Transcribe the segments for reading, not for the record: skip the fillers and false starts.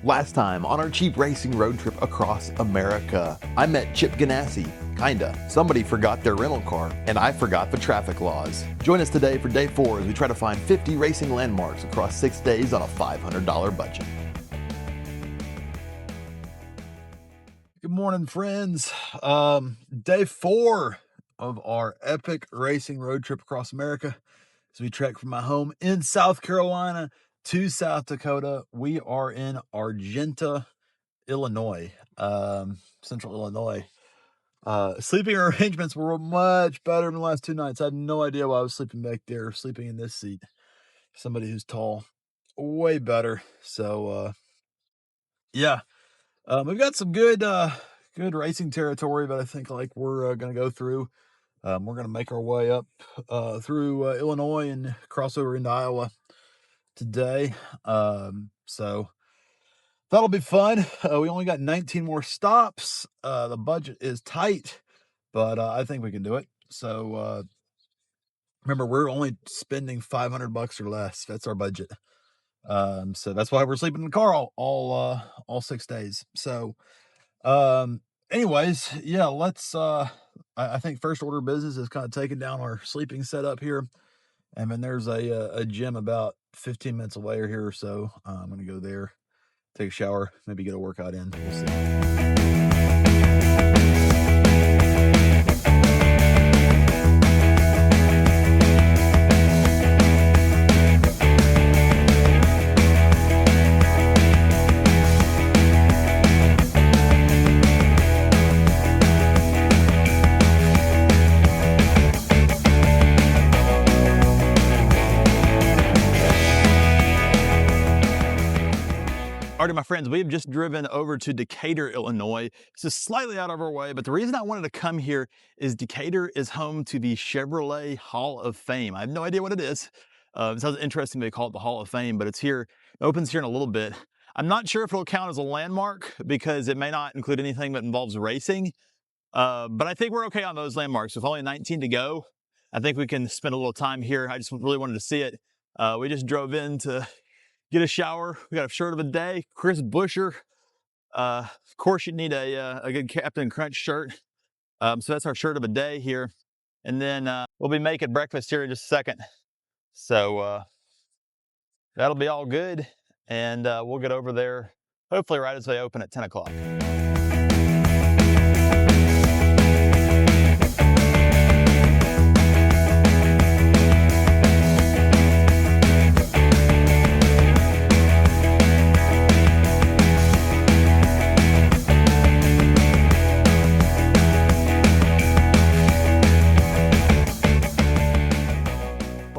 Last time on our cheap racing road trip across America, I met Chip Ganassi. Kinda. Somebody forgot their rental car, and I forgot the traffic laws. Join us today for day 4 as we try to find 50 racing landmarks across 6 days on a $500 budget. Good morning, friends. Day 4 of our epic racing road trip across America. As we trek from my home in South Carolina to South Dakota, we are in Argenta, Illinois, central Illinois. Sleeping arrangements were much better than the last 2 nights. I had no idea why I was sleeping back there, sleeping in this seat. Somebody who's tall, way better. So, yeah, we've got some good racing territory, but I think we're going to go through. We're going to make our way up through Illinois and cross over into Iowa today. So that'll be fun. We only got 19 more stops. The budget is tight, but I think we can do it. So remember, we're only spending $500 or less. That's our budget. So that's why we're sleeping in the car all 6 days. So anyways, yeah, let's I think first order of business is kind of taking down our sleeping setup here. And then there's a gym about 15 minutes away or here or so. I'm gonna go there, take a shower, maybe get a workout in. We'll see. Alrighty, my friends, we have just driven over to Decatur, Illinois. This is slightly out of our way, but the reason I wanted to come here is Decatur is home to the Chevrolet Hall of Fame. I have no idea what it is. It sounds interesting they call it the Hall of Fame, but it's here. It opens here in a little bit. I'm not sure if it'll count as a landmark because it may not include anything that involves racing, but I think we're okay on those landmarks. With only 19 to go, I think we can spend a little time here. I just really wanted to see it. We just drove in to get a shower. We got a shirt of the day, Chris Buescher. Of course, you need a good Captain Crunch shirt. So that's our shirt of the day here. And then we'll be making breakfast here in just a second. So that'll be all good. And we'll get over there, hopefully right as they open at 10 o'clock.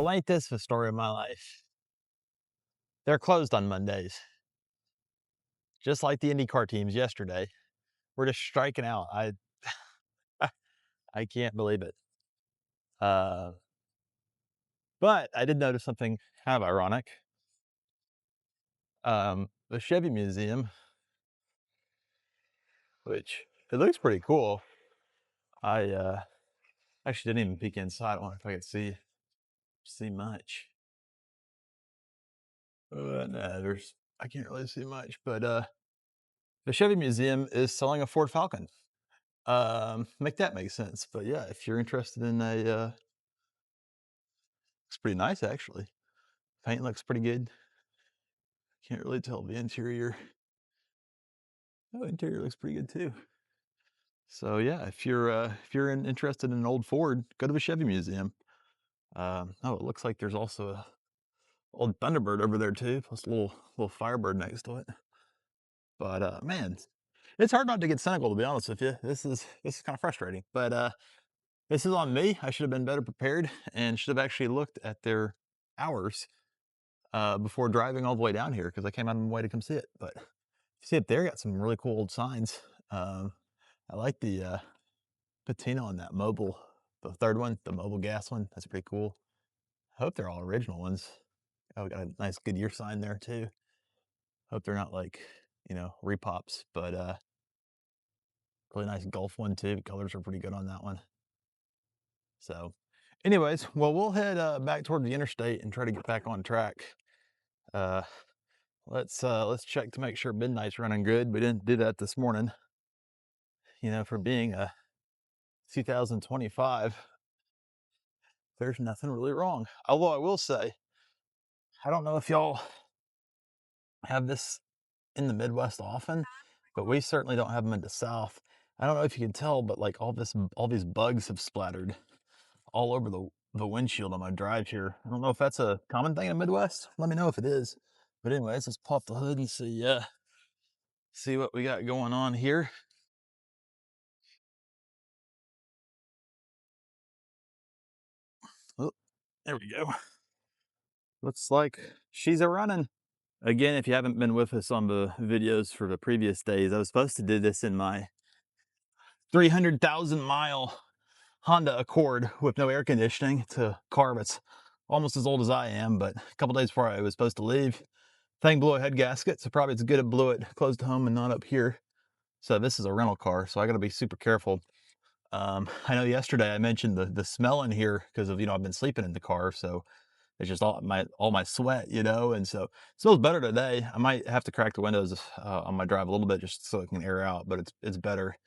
Ain't this the story of my life? They're closed on Mondays. Just like the IndyCar teams yesterday. We're just striking out. I can't believe it. But I did notice something kind of ironic. The Chevy Museum, which it looks pretty cool. I actually didn't even peek inside. I wonder if I could see much. No, I can't really see much, but the Chevy Museum is selling a Ford Falcon. Make that make sense. But yeah, if you're interested in a, it's pretty nice actually. Paint looks pretty good. Can't really tell the interior. Oh, interior looks pretty good too. So yeah, if you're interested in an old Ford, go to the Chevy Museum. Oh, it looks like there's also a old Thunderbird over there too, plus a little Firebird next to it. But man, it's hard not to get cynical, to be honest with you. This is kind of frustrating. But this is on me. I should have been better prepared and should have actually looked at their hours before driving all the way down here because I came out of my way to come see it. But you see up there, got some really cool old signs. I like the patina on that mobile, the third one, the mobile gas one. That's pretty cool. I hope they're all original ones. Oh, we got a nice Goodyear sign there too. Hope they're not like, repops, but really nice Gulf one too. The colors are pretty good on that one. So anyways, well, we'll head back toward the interstate and try to get back on track. Let's check to make sure midnight's running good. We didn't do that this morning. You know, for being a 2025, there's nothing really wrong. Although I will say, I don't know if y'all have this in the Midwest often, but we certainly don't have them in the South. I don't know if you can tell, but like all these bugs have splattered all over the windshield on my drive here. I don't know if that's a common thing in the Midwest. Let me know if it is. But anyways, let's pop the hood and see what we got going on here. Oh, there we go. Looks like she's a running. Again, if you haven't been with us on the videos for the previous days, I was supposed to do this in my 300,000 mile Honda Accord with no air conditioning. It's a car that's almost as old as I am, but a couple days before I was supposed to leave, thing blew a head gasket, so probably it's good it blew it close to home and not up here. So this is a rental car, so I got to be super careful. I know yesterday I mentioned the smell in here because of, you know, I've been sleeping in the car, so it's just all my sweat, you know, and so it smells better today. I might have to crack the windows on my drive a little bit just so it can air out, but it's better.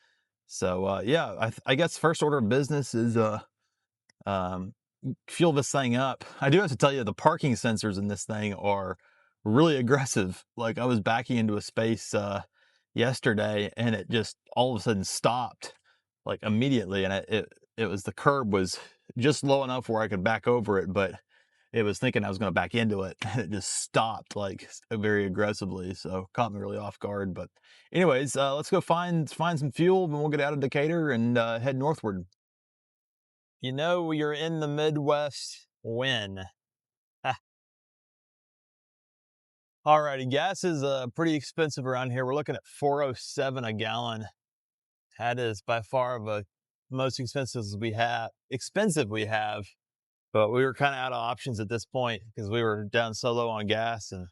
So yeah, I guess first order of business is um, fuel this thing up. I do have to tell you, the parking sensors in this thing are really aggressive. Like I was backing into a space yesterday, and it just all of a sudden stopped, like immediately, and it was the curb was just low enough where I could back over it, but it was thinking I was going to back into it, and it just stopped like very aggressively. So caught me really off guard. But anyways, let's go find some fuel, and we'll get out of Decatur and head northward. You know you're in the Midwest when. Alrighty, gas is pretty expensive around here. We're looking at 407 a gallon. That is by far the most expensive we have. But we were kind of out of options at this point because we were down so low on gas. And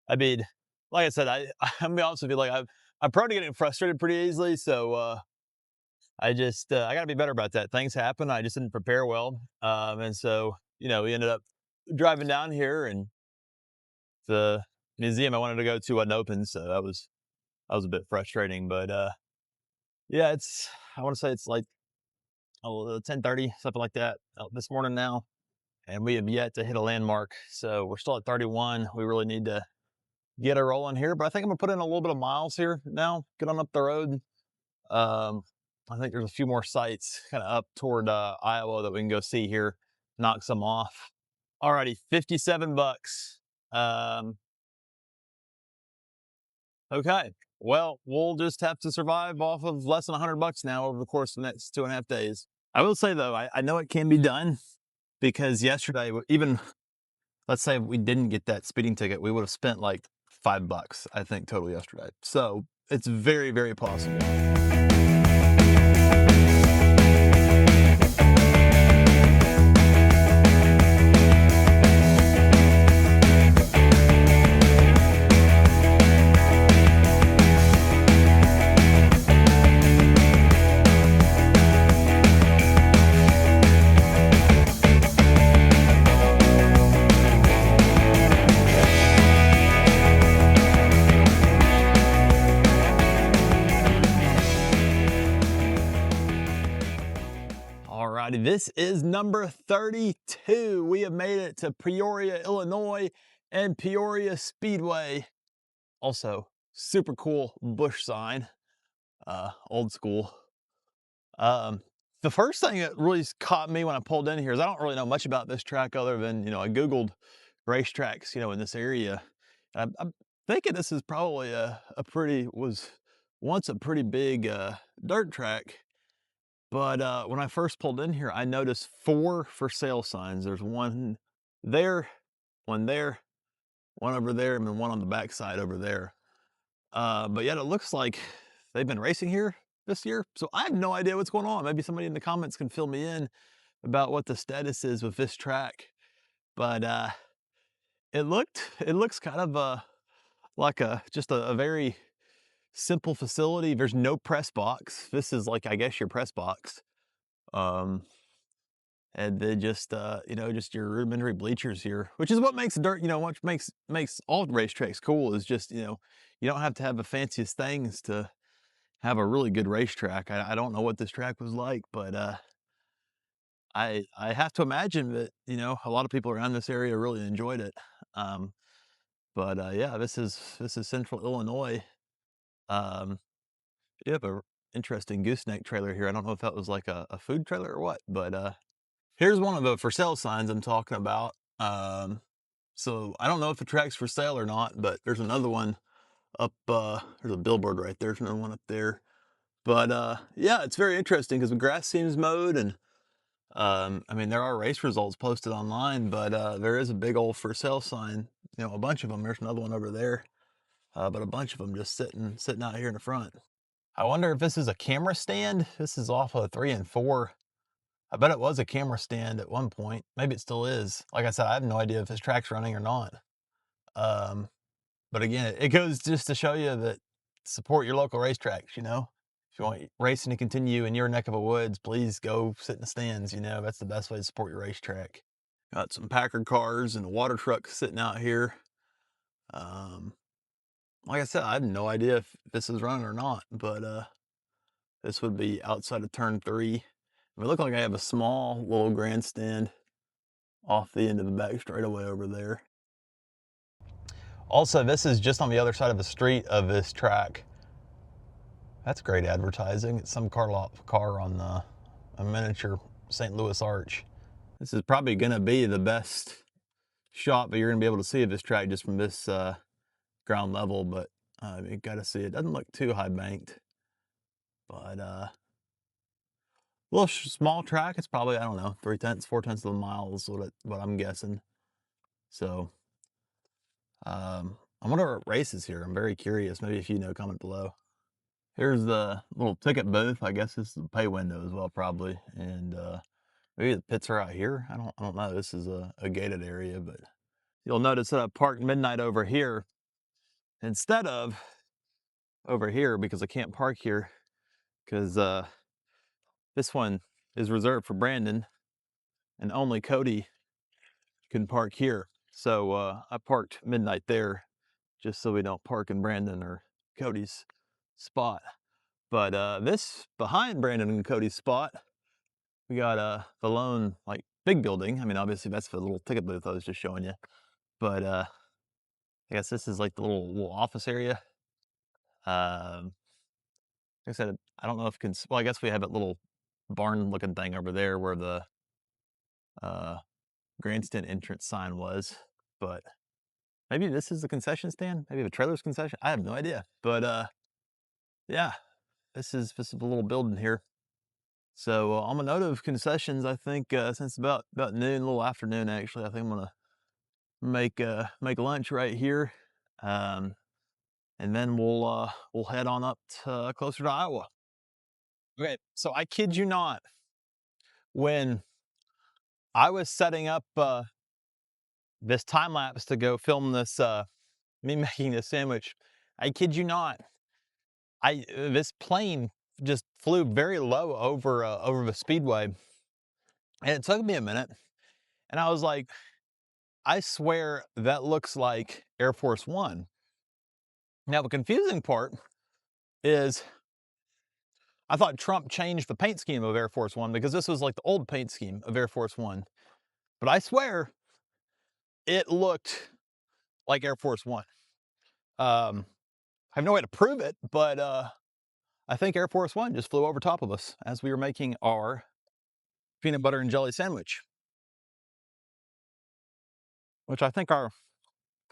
I mean, like I said, I'm gonna be honest with you, like I'm prone to getting frustrated pretty easily. So I just I got to be better about that. Things happen. I just didn't prepare well, and so you know we ended up driving down here, and the museum I wanted to go to wasn't open, so that was a bit frustrating. But yeah, I want to say it's like 10:30, something like that, this morning now, and we have yet to hit a landmark. So we're still at 31. We really need to get it rolling here, but I think I'm gonna put in a little bit of miles here now. Get on up the road. Um, I think there's a few more sites kind of up toward Iowa that we can go see here, knock some off. Alrighty, 57 bucks. Okay, well, we'll just have to survive off of less than 100 bucks now over the course of the next 2.5 days. I will say though, I know it can be done because yesterday, even let's say we didn't get that speeding ticket, we would have spent like $5, I think, total yesterday. So it's very, very possible. Alrighty, this is number 32. We have made it to Peoria, Illinois, and Peoria Speedway. Also, super cool bush sign, old school. The first thing that really caught me when I pulled in here is I don't really know much about this track other than, you know, I Googled racetracks, you know, in this area. I'm thinking this is probably was once a pretty big dirt track. But when I first pulled in here, I noticed 4 for sale signs. There's one there, one there, one over there, and then one on the backside over there. But yet it looks like they've been racing here this year. So I have no idea what's going on. Maybe somebody in the comments can fill me in about what the status is with this track. But it looks kind of like just a very simple facility. There's no press box. This is like, I guess, your press box. Um, and then just just your rudimentary bleachers here, which is what makes dirt, what makes all racetracks cool is just, you don't have to have the fanciest things to have a really good racetrack. I don't know what this track was like, but I have to imagine that, a lot of people around this area really enjoyed it. Um, but yeah, this is Central Illinois. Um, you have a interesting gooseneck trailer here. I don't know if that was like a food trailer or what, but here's one of the for sale signs I'm talking about. So I don't know if the track's for sale or not, but there's another one up, there's a billboard right there. There's another one up there. But yeah, it's very interesting because the grass seems mowed and I mean, there are race results posted online, but there is a big old for sale sign, a bunch of them. There's another one over there, but a bunch of them just sitting out here in the front. I wonder if this is a camera stand. This is off of 3 and 4. I bet it was a camera stand at one point. Maybe it still is. Like I said, I have no idea if this track's running or not. Um, but again, it goes just to show you that support your local racetracks, If you want racing to continue in your neck of the woods, please go sit in the stands, That's the best way to support your racetrack. Got some Packard cars and a water truck sitting out here. Um, like I said, I have no idea if this is running or not, but this would be outside of turn 3. It look like I have a small little grandstand off the end of the back straightaway over there. Also, this is just on the other side of the street of this track. That's great advertising. It's some car on a miniature St. Louis arch. This is probably going to be the best shot that you're going to be able to see of this track just from this ground level, but you got to see it. Doesn't look too high banked, but little small track. It's probably, I don't know, 3/10, 4/10 of a mile is what I'm guessing. So I wonder what races here. I'm very curious. Maybe if you know, comment below. Here's the little ticket booth. I guess this is the pay window as well, probably. And maybe the pits are out here. I don't know. This is a gated area, but you'll notice that I parked midnight over here instead of over here because I can't park here because this one is reserved for Brandon and only Cody can park here. So I parked midnight there just so we don't park in Brandon or Cody's spot. But this behind Brandon and Cody's spot, we got the lone like big building. I mean, obviously that's the little ticket booth I was just showing you. But I guess this is like the little office area. Like I said, I don't know if well, I guess we have a little barn looking thing over there where the uh, grandstand entrance sign was, but maybe this is the concession stand. Maybe the trailer's concession. I have no idea, but yeah, this is a little building here. So on the note of concessions, I think since about noon, a little afternoon actually, I think I'm gonna make lunch right here, um, and then we'll head on up to closer to Iowa. Okay, so I kid you not, when I was setting up this time lapse to go film this me making this sandwich, I kid you not, this plane just flew very low over the speedway, and it took me a minute, and I was like, I swear that looks like Air Force One. Now the confusing part is I thought Trump changed the paint scheme of Air Force One because this was like the old paint scheme of Air Force One, but I swear it looked like Air Force One. I have no way to prove it, but I think Air Force One just flew over top of us as we were making our peanut butter and jelly sandwich, which I think our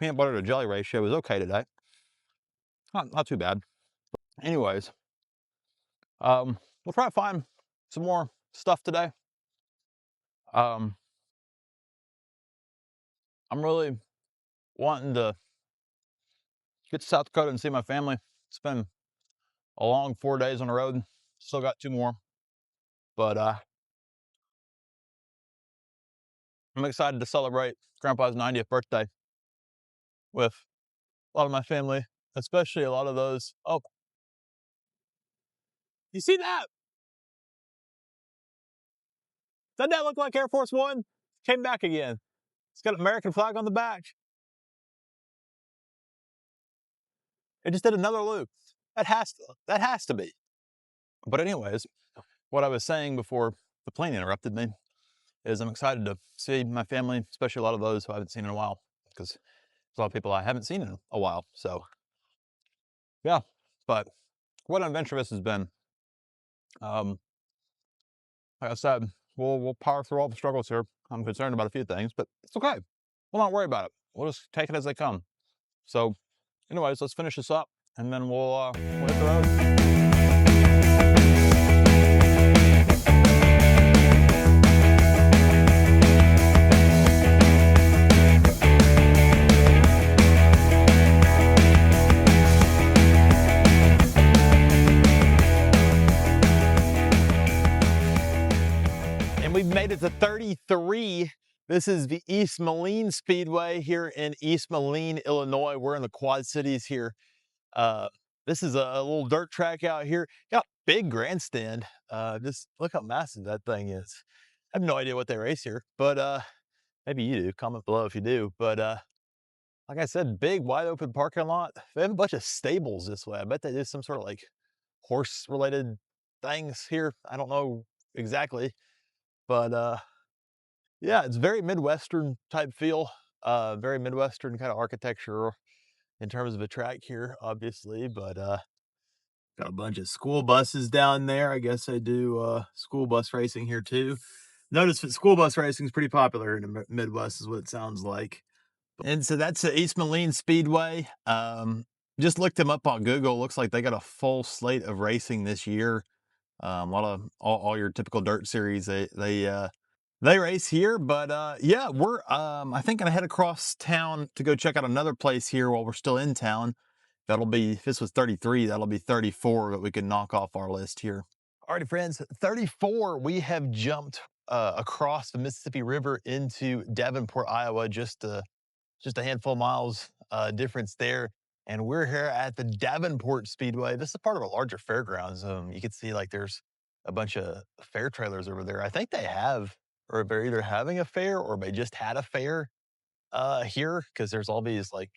peanut butter to jelly ratio is okay today. Not too bad. Anyways, we'll try to find some more stuff today. I'm really wanting to get to South Dakota and see my family. It's been a long 4 days on the road. Still got 2 more, but I'm excited to celebrate Grandpa's 90th birthday with a lot of my family, especially a lot of those. Oh, you see that? Doesn't that look like Air Force One? Came back again. It's got an American flag on the back. It just did another loop. That has to be. But anyways, what I was saying before the plane interrupted me is I'm excited to see my family, especially a lot of those who I haven't seen in a while, because there's a lot of people I haven't seen in a while. So yeah, but what an adventure this has been. Like I said, we'll power through all the struggles here. I'm concerned about a few things, but it's okay. We'll not worry about it. We'll just take it as they come. So anyways, let's finish this up and then we'll hit the road. We've made it to 33. This is the East Moline Speedway here in East Moline, Illinois. We're in the Quad Cities here. This is a little dirt track out here. Got a big grandstand. Just look how massive that thing is. I have no idea what they race here, but maybe you do. Comment below if you do. But like I said, big wide open parking lot. They have a bunch of stables this way. I bet they do some sort of like horse related things here. I don't know exactly. But yeah, it's very Midwestern type feel, very Midwestern kind of architecture in terms of a track here, obviously, but got a bunch of school buses down there. I guess they do school bus racing here too. Notice that school bus racing is pretty popular in the Midwest is what it sounds like. And so that's the East Moline Speedway. Just looked them up on Google. Looks like they got a full slate of racing this year. A lot of all your typical dirt series they race here, but yeah, we're I think gonna head across town to go check out another place here while we're still in town. That'll be, if this was 33, that'll be 34 that we can knock off our list here. Alrighty, friends, 34, we have jumped across the Mississippi River into Davenport, Iowa, just a handful of miles difference there. And we're here at the Davenport Speedway. This is part of a larger fairgrounds. You can see like there's a bunch of fair trailers over there. I think they have, or they're either having a fair or they just had a fair here, because there's all these like,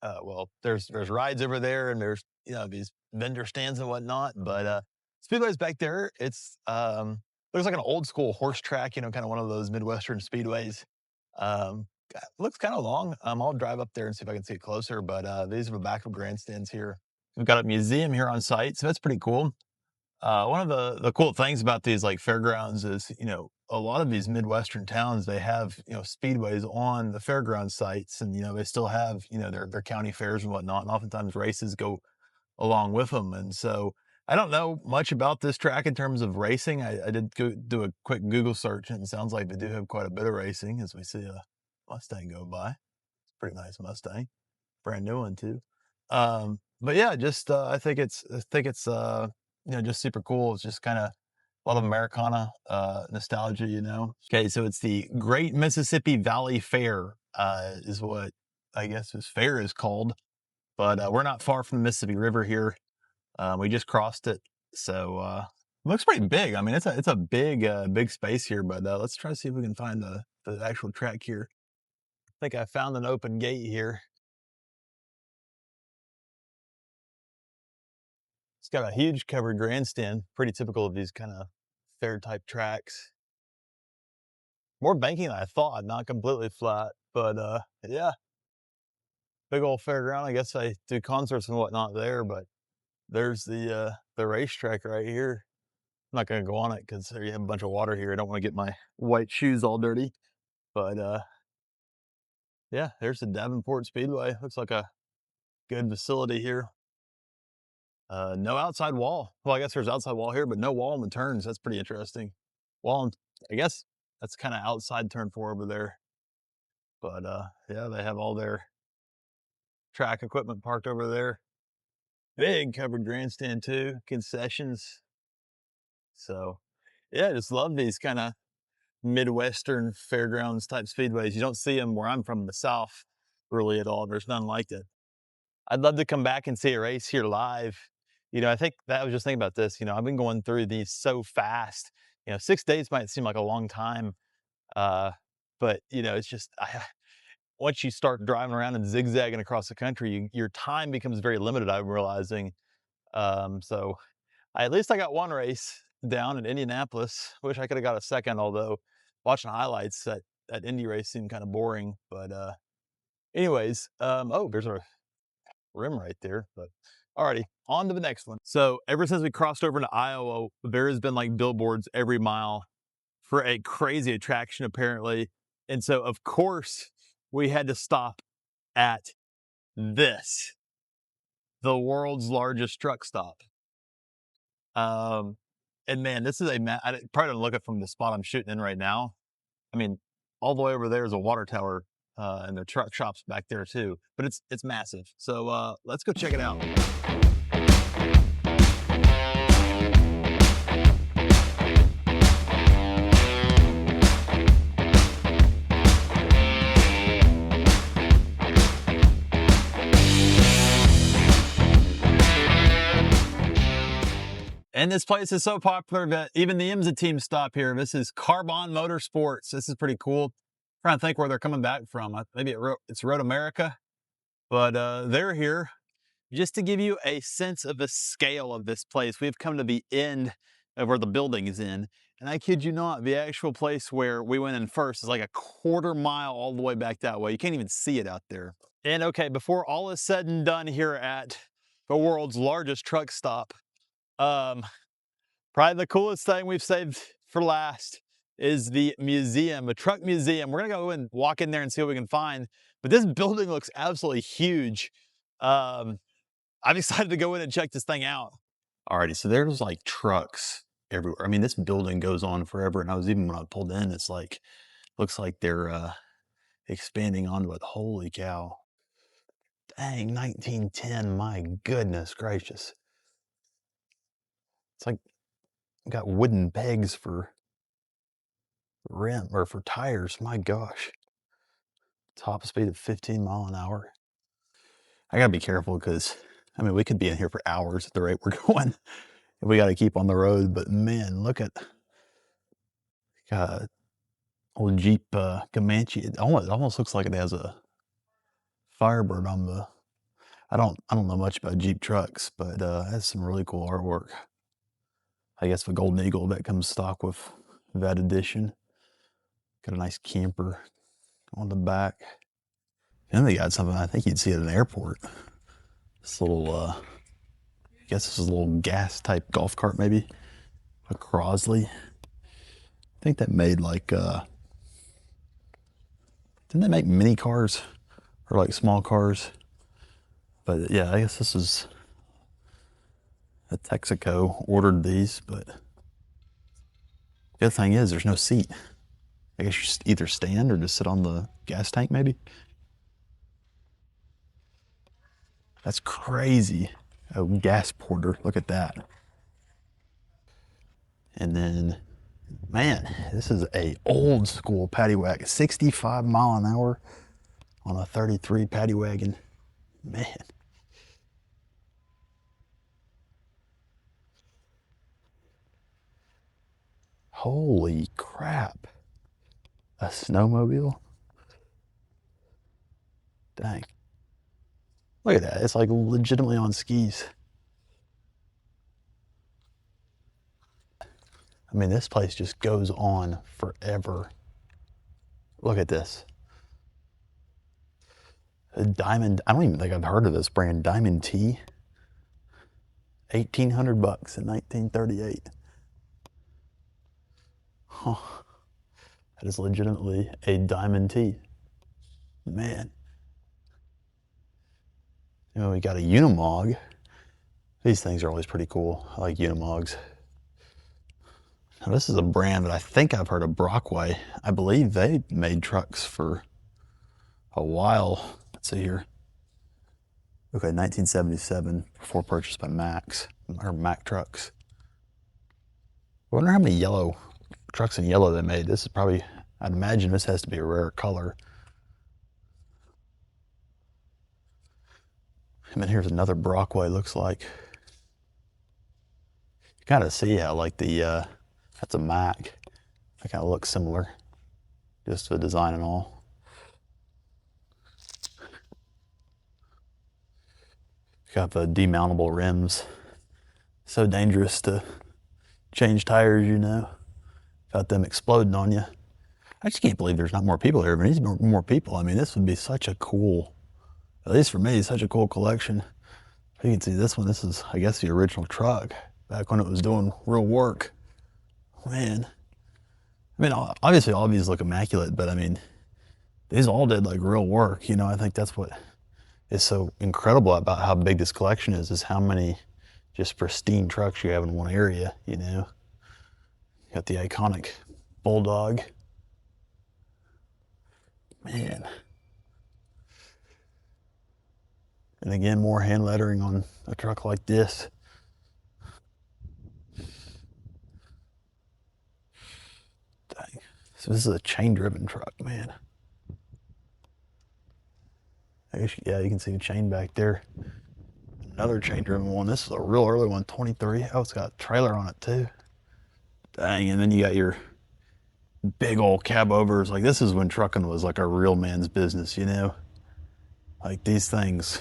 well, there's rides over there and there's, you know, these vendor stands and whatnot. But Speedway's back there. It's looks like an old school horse track, you know, kind of one of those Midwestern speedways. Looks kind of long. I'll drive up there and see if I can see it closer, but these are the back of grandstands here. We've got a museum here on site, so that's pretty cool. One of the cool things about these like fairgrounds is, you know, a lot of these Midwestern towns, they have, you know, speedways on the fairground sites, and, you know, they still have, you know, their county fairs and whatnot, and oftentimes races go along with them. And so I don't know much about this track in terms of racing. I did go do a quick Google search, and it sounds like they do have quite a bit of racing as we see a Mustang go by. It's a pretty nice Mustang, brand new one too. But yeah, just I think it's you know, just super cool. It's just kind of a lot of Americana nostalgia, you know. Okay, so it's the Great Mississippi Valley Fair is what I guess this fair is called. But we're not far from the Mississippi River here. We just crossed it, so it looks pretty big. I mean, it's a big big space here. But let's try to see if we can find the actual track here. I think I found an open gate here. It's got a huge covered grandstand, pretty typical of these kind of fair type tracks. More banking than I thought, not completely flat, but yeah, big old fairground. I guess I do concerts and whatnot there, but there's the racetrack right here. I'm not gonna go on it because you have a bunch of water here. I don't want to get my white shoes all dirty. But yeah, there's the Davenport Speedway. Looks like a good facility here. No outside wall. Well, I guess there's outside wall here, but no wall in the turns. That's pretty interesting. Wall, I guess that's kind of outside turn 4 over there. But yeah, they have all their track equipment parked over there. Big covered grandstand too, concessions. So yeah, I just love these kind of Midwestern fairgrounds type speedways. You don't see them where I'm from in the South really at all. There's none like it. I'd love to come back and see a race here live. You know, I think that I was just thinking about this. You know, I've been going through these so fast. You know, 6 days might seem like a long time, but you know, it's just once you start driving around and zigzagging across the country, your time becomes very limited. I'm realizing. So at least I got one race down in Indianapolis. Wish I could have got a second, although watching highlights, that Indy race seemed kind of boring. But anyways, oh, there's a rim right there. But alrighty, on to the next one. So ever since we crossed over into Iowa, there has been like billboards every mile for a crazy attraction apparently. And so of course we had to stop at this, the world's largest truck stop. And man, this is I probably don't look at from the spot I'm shooting in right now. I mean, all the way over there is a water tower, and the truck shops back there too. But it's massive. So let's go check it out. And this place is so popular that even the IMSA teams stop here. This is Carbon Motorsports. This is pretty cool. I'm trying to think where they're coming back from. Maybe it's Road America, but they're here. Just to give you a sense of the scale of this place, we've come to the end of where the building is in. And I kid you not, the actual place where we went in first is like a quarter mile all the way back that way. You can't even see it out there. And okay, before all is said and done here at the world's largest truck stop, probably the coolest thing we've saved for last is the museum, a truck museum. We're gonna go and walk in there and see what we can find. But this building looks absolutely huge. I'm excited to go in and check this thing out. Alrighty, so there's like trucks everywhere. I mean, this building goes on forever. And when I pulled in, it's like, looks like they're expanding onto it. Holy cow. Dang, 1910, my goodness gracious. It's like, got wooden pegs for rim or for tires. My gosh. Top speed of 15 mile an hour. I gotta be careful because, I mean, we could be in here for hours at the rate we're going. We got to keep on the road, but man, look at old Jeep Comanche. It almost looks like it has a Firebird on the. I don't know much about Jeep trucks, but it has some really cool artwork. I guess the Golden Eagle that comes stock with that edition. Got a nice camper on the back. And they got something I think you'd see at an airport. This little, I guess this is a little gas type golf cart maybe. A Crosley. I think that made like, didn't they make mini cars or like small cars? But yeah, I guess this is a Texaco ordered these, but the other thing is there's no seat. I guess you just either stand or just sit on the gas tank maybe. That's crazy. A gas porter, look at that. And then, man, this is a old school paddy wagon, 65 mile an hour on a 33 paddy wagon. Man. Holy crap. A snowmobile? Dang. Look at that. It's like legitimately on skis. I mean, this place just goes on forever. Look at this. A Diamond, I don't even think I've heard of this brand, Diamond T. $1,800 in 1938. Huh. That is legitimately a Diamond T. Man. You know, we got a Unimog. These things are always pretty cool. I like Unimogs. Now, this is a brand that I think I've heard of, Brockway. I believe they made trucks for a while. Let's see here. Okay, 1977, before purchased by Max, or Mack Trucks. I wonder how many yellow trucks in yellow they made. This is probably, I'd imagine this has to be a rare color. And then here's another Brockway, looks like. You kind of see how like the That's a Mac. That kind of looks similar, just the design and all. Got the demountable rims. So dangerous to change tires, you know. Got them exploding on you. I just can't believe there's not more people here. There needs to be more people. I mean, this would be such a cool, at least for me, such a cool collection. You can see this one. This is, I guess, the original truck back when it was doing real work. Man. I mean, obviously all these look immaculate, but I mean, these all did like real work. You know, I think that's what is so incredible about how big this collection is how many just pristine trucks you have in one area, you know. You got the iconic Bulldog. Man. And again, more hand lettering on a truck like this. Dang. So this is a chain-driven truck, man. I guess, yeah, you can see the chain back there. Another chain-driven one. This is a real early one, 23. Oh, it's got a trailer on it too. Dang, and then you got your big old cab overs. Like, this is when trucking was like a real man's business, you know? Like these things,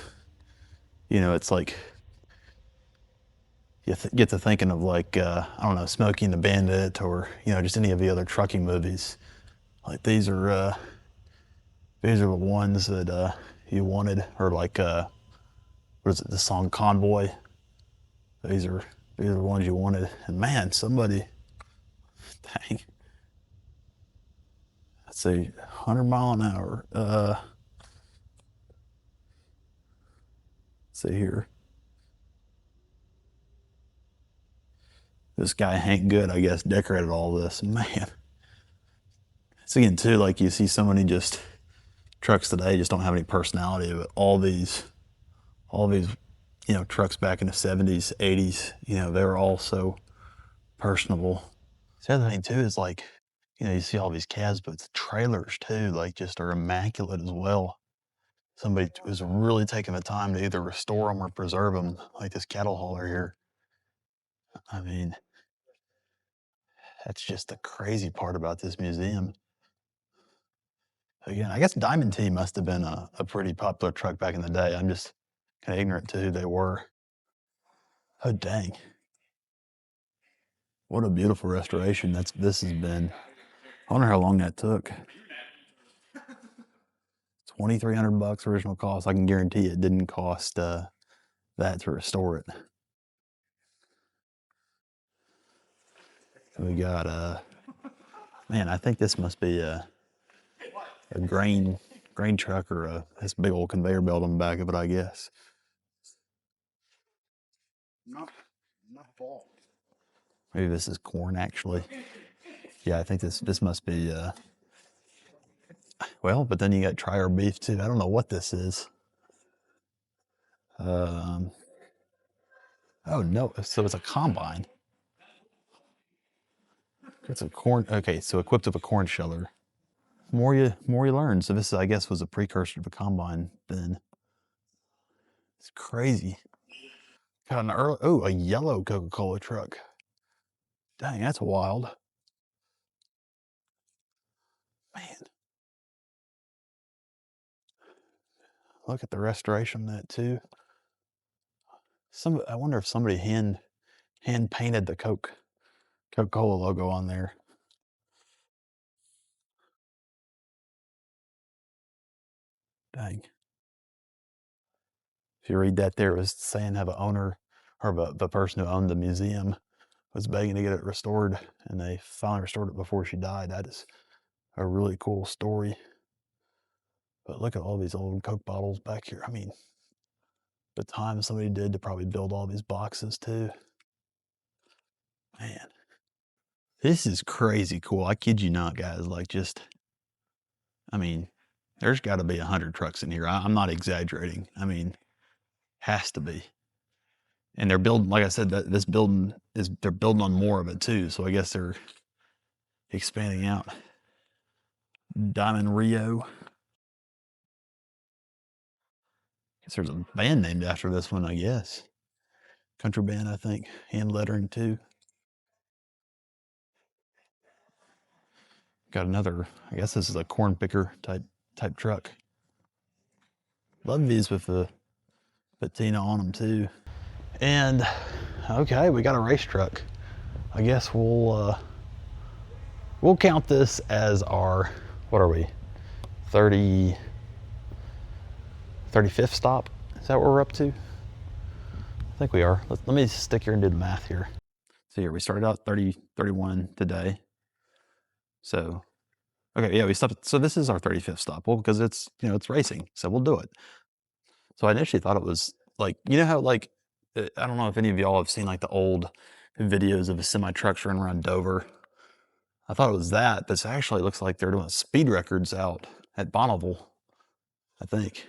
you know, it's like, you get to thinking of like, I don't know, Smokey and the Bandit or, you know, just any of the other trucking movies. Like these are the ones that you wanted, or like, what is it, the song Convoy? These are the ones you wanted. And man, somebody, dang, let's see, 100 mile an hour. Let's see here. This guy Hank Good, I guess, decorated all this. Man, it's again too, like you see so many just trucks today just don't have any personality, but all these, you know, trucks back in the 70s, 80s, you know, they were all so personable. The other thing too is like, you know, you see all these cabs, but the trailers too, like just are immaculate as well. Somebody was really taking the time to either restore them or preserve them, like this cattle hauler here. I mean, that's just the crazy part about this museum. Again, I guess Diamond T must have been a pretty popular truck back in the day. I'm just kind of ignorant to who they were. Oh, dang. What a beautiful restoration this has been. I wonder how long that took. 2,300 bucks original cost. I can guarantee it didn't cost that to restore it. We got man, I think this must be a grain truck or this big old conveyor belt on the back of it, I guess. Not fall. Maybe this is corn actually. Yeah, I think this must be well, but then you got Trier beef too. I don't know what this is. Oh no, so it's a combine. It's a corn, okay, so equipped with a corn sheller. More you learn. So this, I guess, was a precursor to the combine then. It's crazy. Got an early, oh, a yellow Coca-Cola truck. Dang, that's wild. Man. Look at the restoration of that too. I wonder if somebody hand painted the Coca-Cola logo on there. Dang. If you read that there, it was saying how the owner, or the person who owned the museum was begging to get it restored, and they finally restored it before she died. That is a really cool story. But look at all these old Coke bottles back here. I mean, the time somebody did to probably build all these boxes too. Man, this is crazy cool. I kid you not, guys. Like, just, I mean, there's got to be 100 trucks in here. I'm not exaggerating. I mean, has to be. And they're building, like I said, this building is, they're building on more of it too. So I guess they're expanding out. Diamond Rio. Guess there's a band named after this one, I guess. Country band, I think. Hand lettering too. Got another, I guess this is a corn picker type truck. Love these with the patina on them too. And okay, we got a race truck. I guess we'll count this as our, what are we, 35th stop? Is that what we're up to? I think we are. Let me stick here and do the math here. So here, we started out 31 today. So, okay, yeah, we stopped. So this is our 35th stop. Well, because it's, it's racing, so we'll do it. So I initially thought it was like, how like, I don't know if any of y'all have seen like the old videos of a semi trucks running around Dover. I thought it was that, but it actually looks like they're doing speed records out at Bonneville, I think.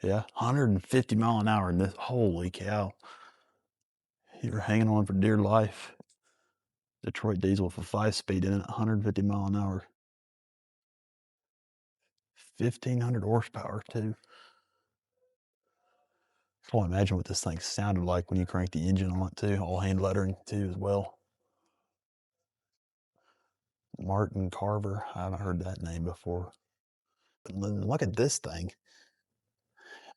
Yeah, 150 mile an hour in this. Holy cow. You're hanging on for dear life. Detroit diesel with a 5-speed in it, 150 mile an hour. 1,500 horsepower too. I can't imagine what this thing sounded like when you cranked the engine on it too. All hand lettering too as well. Martin Carver. I haven't heard that name before. But look at this thing.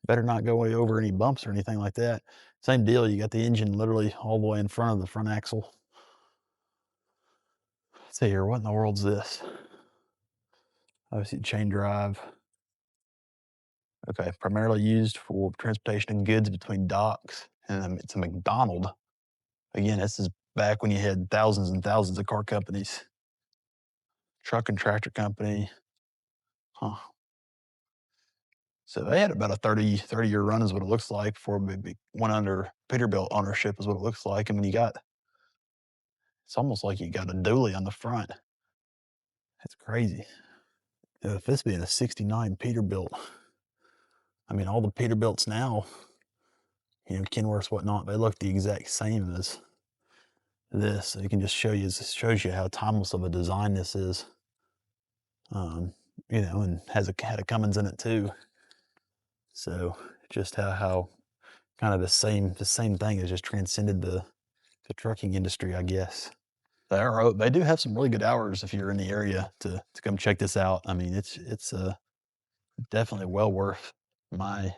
Better not go way over any bumps or anything like that. Same deal, you got the engine literally all the way in front of the front axle. Let's see here, what in the world's this? Obviously chain drive. Okay, primarily used for transportation of goods between docks. And it's a McDonald. Again, this is back when you had thousands and thousands of car companies. Truck and tractor company. Huh. So they had about a 30-year run is what it looks like before maybe went under Peterbilt ownership is what it looks like. I mean, it's almost like you got a dually on the front. It's crazy. If this being a 69 Peterbilt, I mean, all the Peterbilts now, Kenworths, whatnot, they look the exact same as this. So you can just shows you how timeless of a design this is. And had a Cummins in it too. So just how kind of the same thing has just transcended the trucking industry, I guess. They do have some really good hours if you're in the area to come check this out. I mean, it's definitely well worth my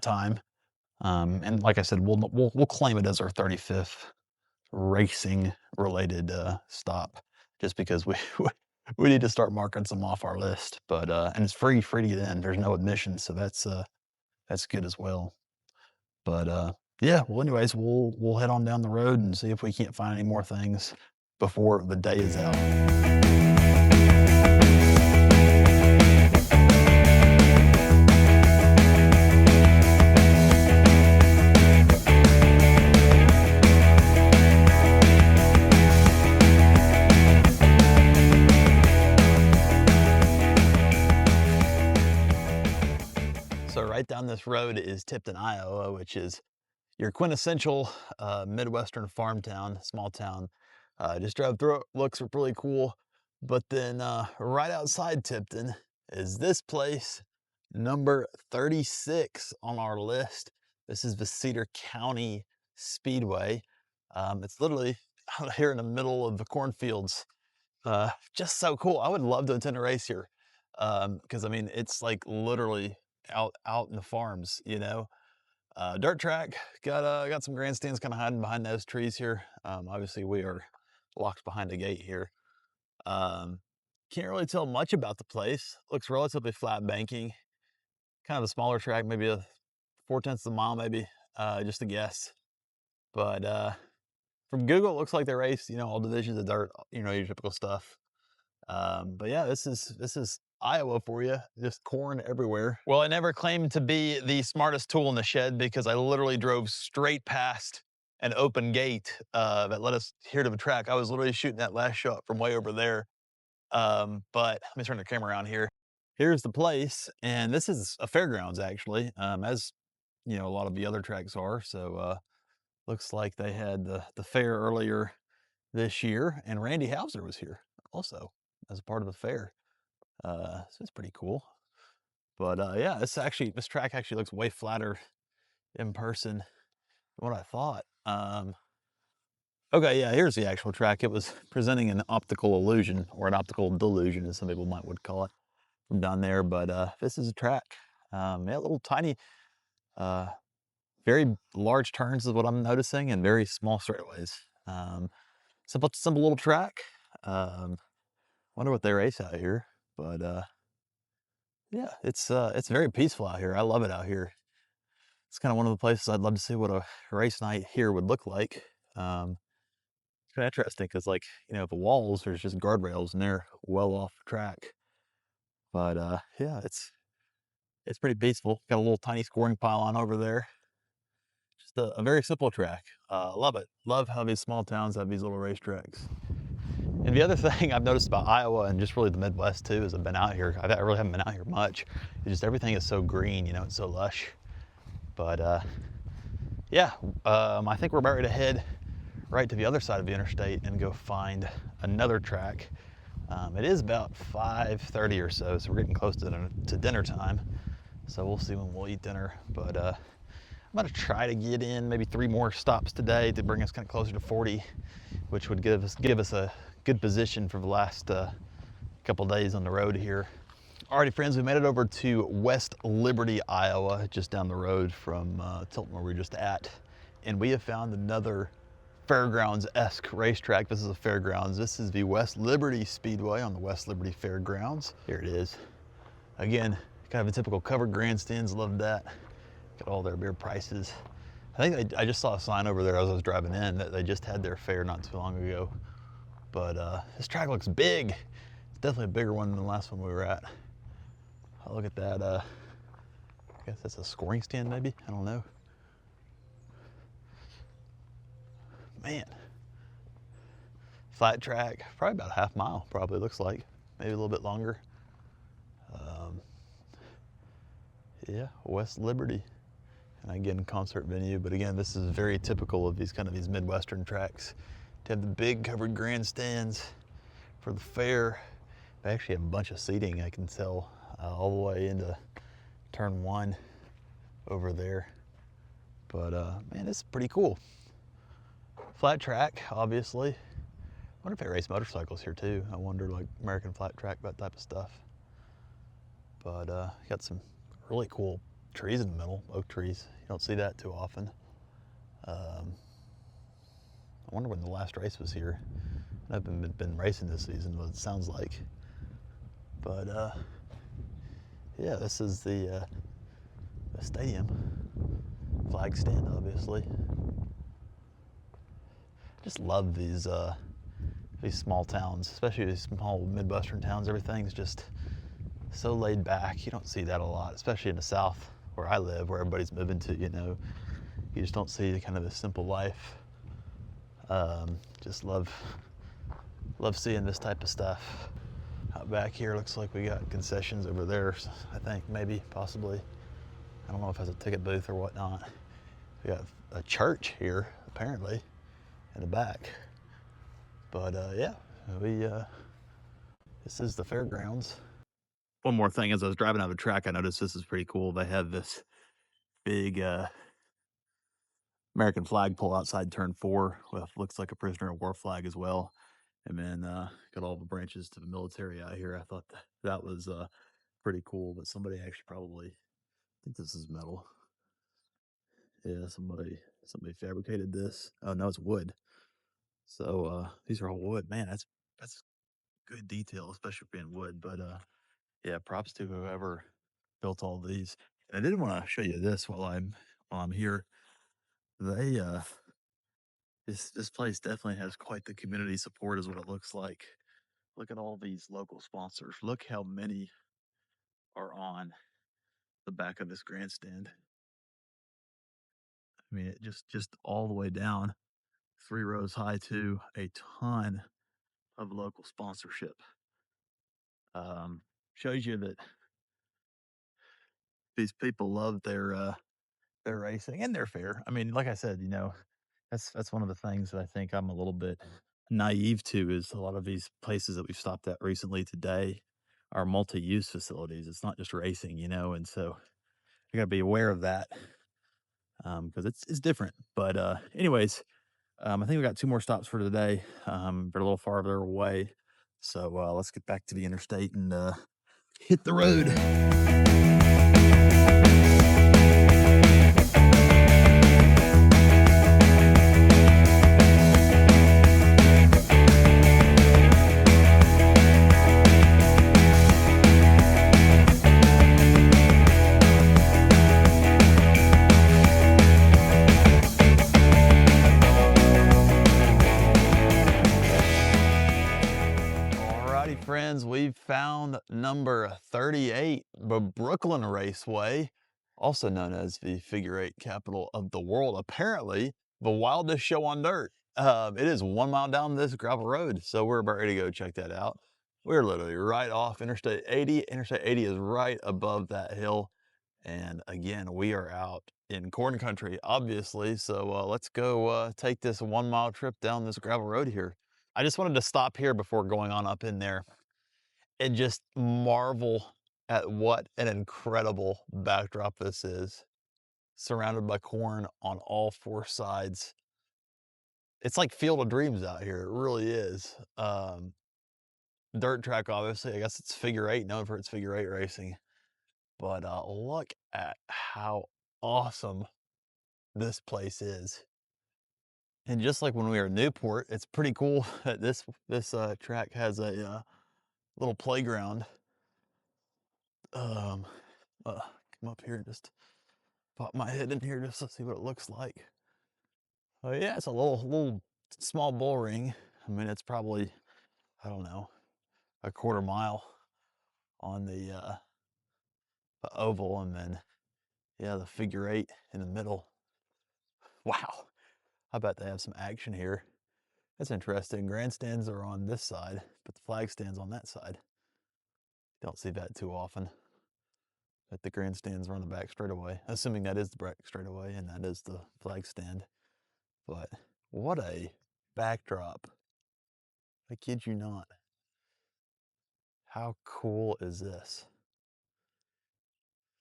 time. And like I said, we'll claim it as our 35th racing related stop, just because we need to start marking some off our list. But and it's free to get in. There's no admission, so that's good as well. But yeah, well, anyways, we'll head on down the road and see if we can't find any more things before the day is out. So right down this road is Tipton, Iowa, which is your quintessential Midwestern farm town, small town. Just drove through it, looks really cool. But then right outside Tipton is this place, number 36 on our list. This is the Cedar County Speedway. It's literally out here in the middle of the cornfields. Just so cool. I would love to attend a race here. Because I mean, it's like literally out in the farms, dirt track, got some grandstands kind of hiding behind those trees here. Obviously we are locked behind a gate here. Can't really tell much about the place. Looks relatively flat banking, kind of a smaller track, maybe a 4/10 of a mile, maybe, just a guess. But from Google, it looks like they race, all divisions of dirt, your typical stuff. But yeah, this is Iowa for you, just corn everywhere. Well, I never claimed to be the smartest tool in the shed because I literally drove straight past an open gate that led us here to the track. I was literally shooting that last shot from way over there. But let me turn the camera around here. Here's the place, and this is a fairgrounds actually, as a lot of the other tracks are. So looks like they had the fair earlier this year, and Randy Hauser was here also as a part of the fair. So it's pretty cool. But yeah, this track actually looks way flatter in person than what I thought. Okay, yeah, here's the actual track. It was presenting an optical illusion, or an optical delusion, as some people would call it, from down there. But this is a track. Yeah, little tiny, uh, very large turns is what I'm noticing, and very small straightaways. Simple little track. Um, Wonder what they race out here, but yeah, it's very peaceful out here. I love it out here. It's kind of one of the places I'd love to see what a race night here would look like. It's kind of interesting because, like, the walls, there's just guardrails and they're well off the track. But yeah, it's pretty peaceful. Got a little tiny scoring pylon over there. Just a very simple track. Love it. Love how these small towns have these little racetracks. And the other thing I've noticed about Iowa and just really the Midwest too, is I've been out here. I really haven't been out here much. It's just everything is so green, it's so lush. But yeah, I think we're about ready to head right to the other side of the interstate and go find another track. It is about 5:30 or so, so we're getting close to dinner time. So we'll see when we'll eat dinner. But I'm gonna try to get in maybe 3 more stops today to bring us kind of closer to 40, which would give us a good position for the last couple days on the road here. Alrighty, friends, we made it over to West Liberty, Iowa, just down the road from Tilton, where we were just at. And we have found another fairgrounds-esque racetrack. This is a fairgrounds. This is the West Liberty Speedway on the West Liberty Fairgrounds. Here it is. Again, kind of a typical covered grandstands. Love that. Got all their beer prices. I think I just saw a sign over there as I was driving in that they just had their fair not too long ago. But this track looks big. It's definitely a bigger one than the last one we were at. Oh, look at that. I guess that's a scoring stand, maybe? I don't know. Man. Flat track, probably about a half mile, probably looks like. Maybe a little bit longer. Yeah, West Liberty. And again, concert venue. But again, this is very typical of these Midwestern tracks. To have the big covered grandstands for the fair. They actually have a bunch of seating, I can tell, all the way into turn 1 over there. But man, it's pretty cool. Flat track, obviously. I wonder if they race motorcycles here too. I wonder, like American flat track, that type of stuff. But got some really cool trees in the middle, oak trees. You don't see that too often. I wonder when the last race was here. I haven't been racing this season, what it sounds like. But yeah, this is the stadium. Flag stand, obviously. Just love these small towns, especially these small Midwestern towns. Everything's just so laid back. You don't see that a lot, especially in the South where I live, where everybody's moving to, You just don't see kind of this simple life. Just love seeing this type of stuff. Out back here, looks like we got concessions over there, I think, maybe, possibly. I don't know if it has a ticket booth or whatnot. We got a church here, apparently, in the back. But yeah, this is the fairgrounds. One more thing, as I was driving out of the track, I noticed this is pretty cool. They have this big American flagpole outside turn 4 with looks like a prisoner of war flag as well. And then got all the branches to the military out here. I thought that was pretty cool, but somebody actually probably, I think this is metal. Yeah, somebody fabricated this. Oh no, it's wood. So these are all wood. Man, that's good detail, especially for being wood. But yeah, props to whoever built all these. And I did want to show you this while I'm here. They this place definitely has quite the community support, is what it looks like. Look at all these local sponsors. Look how many are on the back of this grandstand. I mean, it just all the way down, 3 rows high, to a ton of local sponsorship. Shows you that these people love their racing and their fair. I mean, like I said, that's one of the things that I think I'm a little bit naive to, is a lot of these places that we've stopped at recently today are multi-use facilities. It's not just racing, and so you got to be aware of that, because it's different. But anyways, I think we got 2 more stops for today. They're a little farther away. So let's get back to the interstate and hit the road. Friends, we've found number 38, the Brooklyn Raceway, also known as the figure 8 capital of the world. Apparently, the wildest show on dirt. It is 1 mile down this gravel road, so we're about ready to go check that out. We're literally right off Interstate 80. Interstate 80 is right above that hill. And again, we are out in corn country, obviously. So let's go take this 1 mile trip down this gravel road here. I just wanted to stop here before going on up in there and just marvel at what an incredible backdrop this is. Surrounded by corn on all 4 sides. It's like Field of Dreams out here, it really is. Dirt track, obviously, I guess it's figure 8, known for its figure 8 racing. But look at how awesome this place is. And just like when we were in Newport, it's pretty cool that this track has a little playground. Come up here and just pop my head in here just to see what it looks like. Oh yeah, it's a little small bull ring. I mean, it's probably, I don't know, a quarter mile on the oval, and then yeah, the figure 8 in the middle. Wow, I bet they have some action here. That's interesting. Grandstands are on this side, but the flag stand's on that side. Don't see that too often. But the grandstands are on the back straightaway, assuming that is the back straightaway and that is the flag stand. But what a backdrop. I kid you not. How cool is this?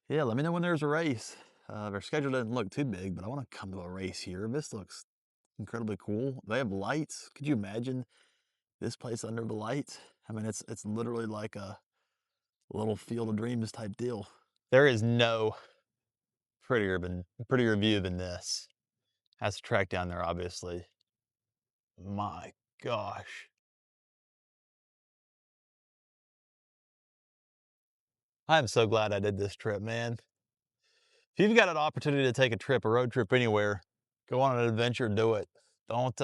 Yeah, let me know when there's a race. Their schedule doesn't look too big, but I want to come to a race here. This looks incredibly cool. They have lights. Could you imagine this place under the lights? I mean, it's literally like a little Field of Dreams type deal. There is no prettier view than this. Has a track down there, obviously. My gosh. I am so glad I did this trip, man. If you've got an opportunity to take a trip, a road trip anywhere, go on an adventure, do it. Don't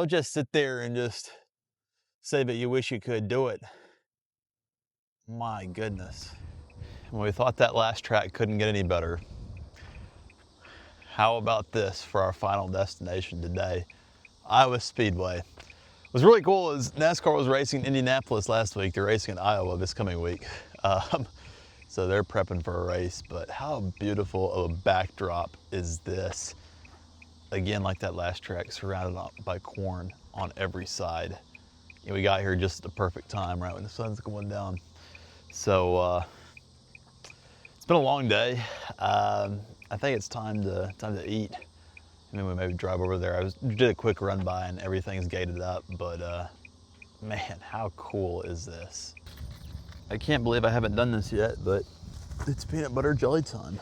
just sit there and just say that you wish you could do it. My goodness. When we thought that last track couldn't get any better, how about this for our final destination today? Iowa Speedway. What's really cool is NASCAR was racing in Indianapolis last week. They're racing in Iowa this coming week. So they're prepping for a race, but how beautiful of a backdrop is this? Again, like that last track, surrounded by corn on every side. And we got here just at the perfect time, right when the sun's going down. So it's been a long day. I think it's time to eat. And then we maybe drive over there. Did a quick run by and everything's gated up, but man, how cool is this? I can't believe I haven't done this yet, but it's peanut butter jelly time.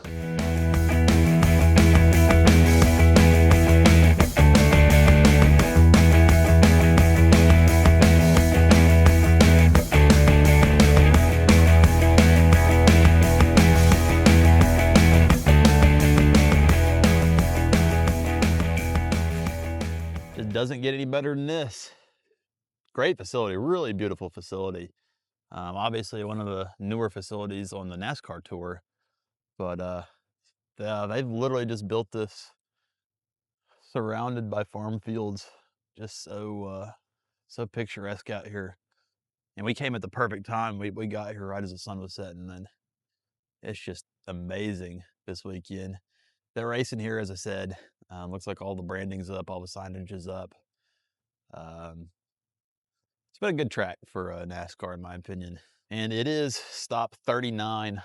It doesn't get any better than this. Great facility, really beautiful facility. Obviously one of the newer facilities on the NASCAR tour, but they've literally just built this surrounded by farm fields, just so picturesque out here. And we came at the perfect time. We got here right as the sun was setting, and it's just amazing this weekend. They're racing here, as I said. Looks like all the branding's up, all the signage is up. It's been a good track for NASCAR, in my opinion. And it is stop 39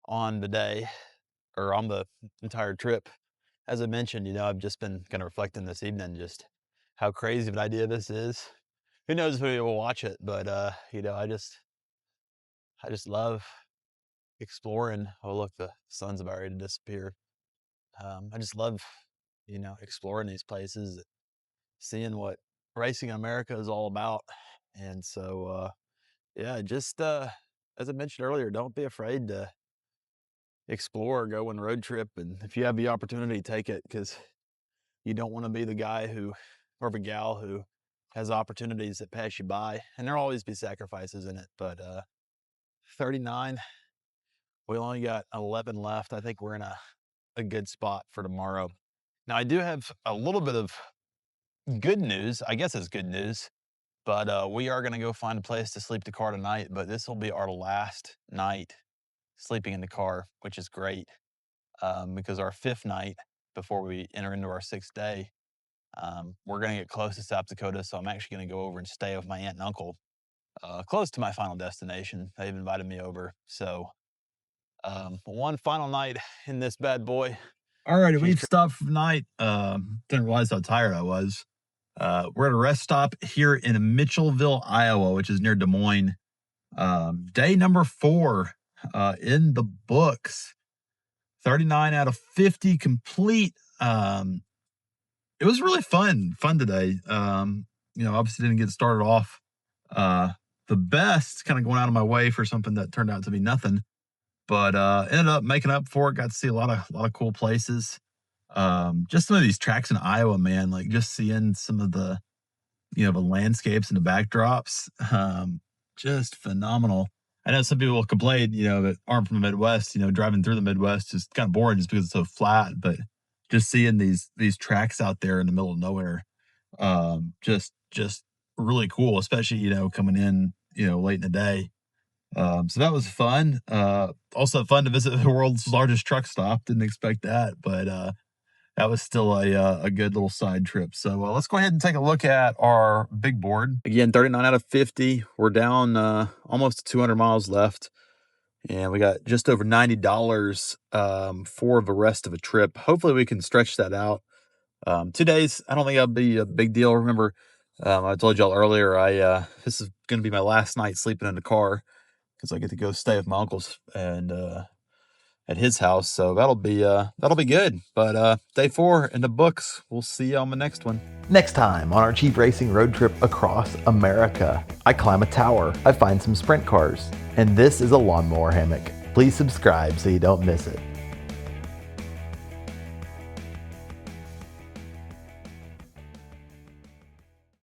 on the day, or on the entire trip. as I mentioned, you know, I've just been kind of reflecting this evening just how crazy of an idea this is. Who knows if we will watch it, but you know, I just love exploring. Oh, look, the sun's about ready to disappear. I just love, you know, exploring these places, seeing what racing in America is all about. And so, yeah, just as I mentioned earlier, don't be afraid to explore, go on a road trip. And if you have the opportunity, take it, because you don't want to be the guy who, or the gal who has opportunities that pass you by. And there'll always be sacrifices in it. But 39, we only got 11 left. I think we're in a good spot for tomorrow. Now, I do have a little bit of good news. I guess it's good news, but we are going to go find a place to sleep the car tonight. But this will be our last night sleeping in the car, which is great, because our 5th night before we enter into our 6th day, we're going to get close to South Dakota. So I'm actually going to go over and stay with my aunt and uncle close to my final destination. They've invited me over. So one final night in this bad boy. All righty, we've stopped for the night. Didn't realize how tired I was. We're at a rest stop here in Mitchellville, Iowa, which is near Des Moines. Day number 4 in the books. 39 out of 50 complete. It was really fun today. You know, obviously didn't get started off the best, kind of going out of my way for something that turned out to be nothing. But ended up making up for it. Got to see a lot of cool places. Just some of these tracks in Iowa, man, like just seeing some of the, you know, the landscapes and the backdrops, just phenomenal. I know some people will complain, you know, that aren't from the Midwest, you know, driving through the Midwest is kind of boring just because it's so flat, but just seeing these tracks out there in the middle of nowhere, just really cool, especially, you know, coming in, you know, late in the day. So that was fun. Also fun to visit the world's largest truck stop. Didn't expect that, but that was still a good little side trip. So let's go ahead and take a look at our big board. Again, 39 out of 50. We're down almost 200 miles left. And we got just over $90 for the rest of a trip. Hopefully we can stretch that out. 2 days, I don't think that'll be a big deal. Remember, I told y'all earlier, this is going to be my last night sleeping in the car, because I get to go stay with my uncle's and at his house. So that'll be good. But day 4 in the books. We'll see you on the next one. Next time on our cheap racing road trip across America, I climb a tower, I find some sprint cars, and this is a lawnmower hammock. Please subscribe so you don't miss it.